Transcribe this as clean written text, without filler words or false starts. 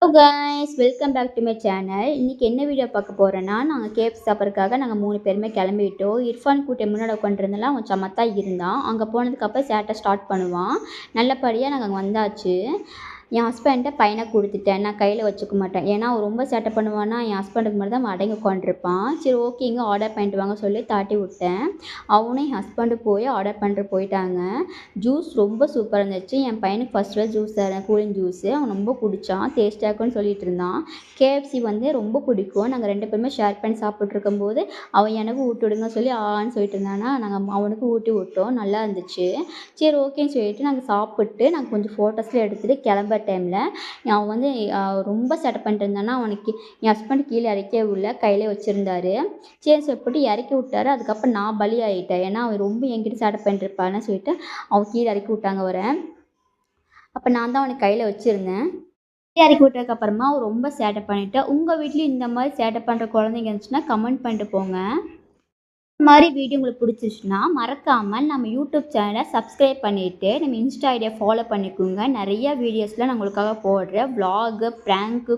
Hello guys, welcome back to my channel. இன்றைக்கி என்ன video பார்க்க போகிறேன்னா, நாங்கள் கேஎஃப்சி சாப்பிட்றதுக்காக நாங்கள் 3 பேருமே கிளம்பிட்டோம். இர்ஃபான் கூட்டி முன்னாடி உட்காந்துருந்தெல்லாம் அவன் சமத்தா இருந்தான். அங்கே போனதுக்கப்புறம் சேட்டை ஸ்டார்ட் பண்ணுவான். நல்லபடியாக நாங்கள் அங்கே வந்தாச்சு. என் ஹஸ்பண்ட்ட பையனை கொடுத்துட்டேன். நான் கையில் வச்சுக்க மாட்டேன். ஏன்னா அவன் ரொம்ப சேட்டை பண்ணுவான்னா என் ஹஸ்பண்டுக்கு மட்டும் தான் அவன் அடங்கி உட்காந்துருப்பான். சரி ஓகேங்க, ஆர்டர் பண்ணிட்டு வாங்க சொல்லி தாட்டி விட்டேன். அவனும் என் ஹஸ்பண்டு போய் ஆர்டர் பண்ணிட்டு போயிட்டாங்க. ஜூஸ் ரொம்ப சூப்பராக இருந்துச்சு. என் பையனுக்கு ஃபஸ்ட்டு ஜூஸ் தரேன், கூலிங் ஜூஸு. அவன் ரொம்ப குடித்தான், டேஸ்ட்டாக இருக்குன்னு சொல்லிட்டு இருந்தான். கேஎஃப்சி வந்து ரொம்ப பிடிக்கும். நாங்கள் 2 பேருமே ஷேர் பண்ணி சாப்பிட்ருக்கும்போது அவன் எனக்கு ஊட்டி விடுங்க சொல்லி ஆன்னு சொல்லிட்டு இருந்தானா, நாங்கள் அவனுக்கு ஊட்டி விட்டோம். நல்லா இருந்துச்சு. சரி ஓகேன்னு சொல்லிட்டு நாங்கள் சாப்பிட்டு நாங்கள் கொஞ்சம் ஃபோட்டோஸ்லாம் எடுத்துகிட்டு கிளம்புற டைமில் அவன் வந்து ரொம்ப சேட்டை பண்ணிட்டு இருந்தானா, அவனுக்கு என் ஹஸ்பண்ட் கீழே இறக்கவே விடல, கையிலே வச்சுருந்தாரு. சரி சொல்லிட்டு இறக்கி விட்டாரு. அதுக்கப்புறம் நான் பலி ஆகிட்டேன். ஏன்னா அவன் ரொம்ப என்கிட்ட சேட்டை பண்ணிட்டுருப்பான்னு சொல்லிட்டு அவன் கீழே இறக்கி விட்டாங்க அவரை. அப்போ நான் தான் அவனை கையில் வச்சுருந்தேன். இறக்கி விட்டதுக்கப்புறமா அவன் ரொம்ப சேட்டை பண்ணிவிட்டேன். உங்கள் வீட்லேயும் இந்த மாதிரி சேட்டை பண்ணுற குழந்தைங்க இருந்துச்சுன்னா கமெண்ட் பண்ணிட்டு போங்க. இந்த மாதிரி வீடியோ உங்களுக்கு பிடிச்சிருச்சுன்னா மறக்காமல் நம்ம யூடியூப் சேனலை சப்ஸ்கிரைப் பண்ணிவிட்டு நம்ம இன்ஸ்டா ஐடியை ஃபாலோ பண்ணிக்கோங்க. நிறைய வீடியோஸ்லாம் நான் உங்களுக்காக போடுறேன். வ்ளாகு, ப்ராங்க்கு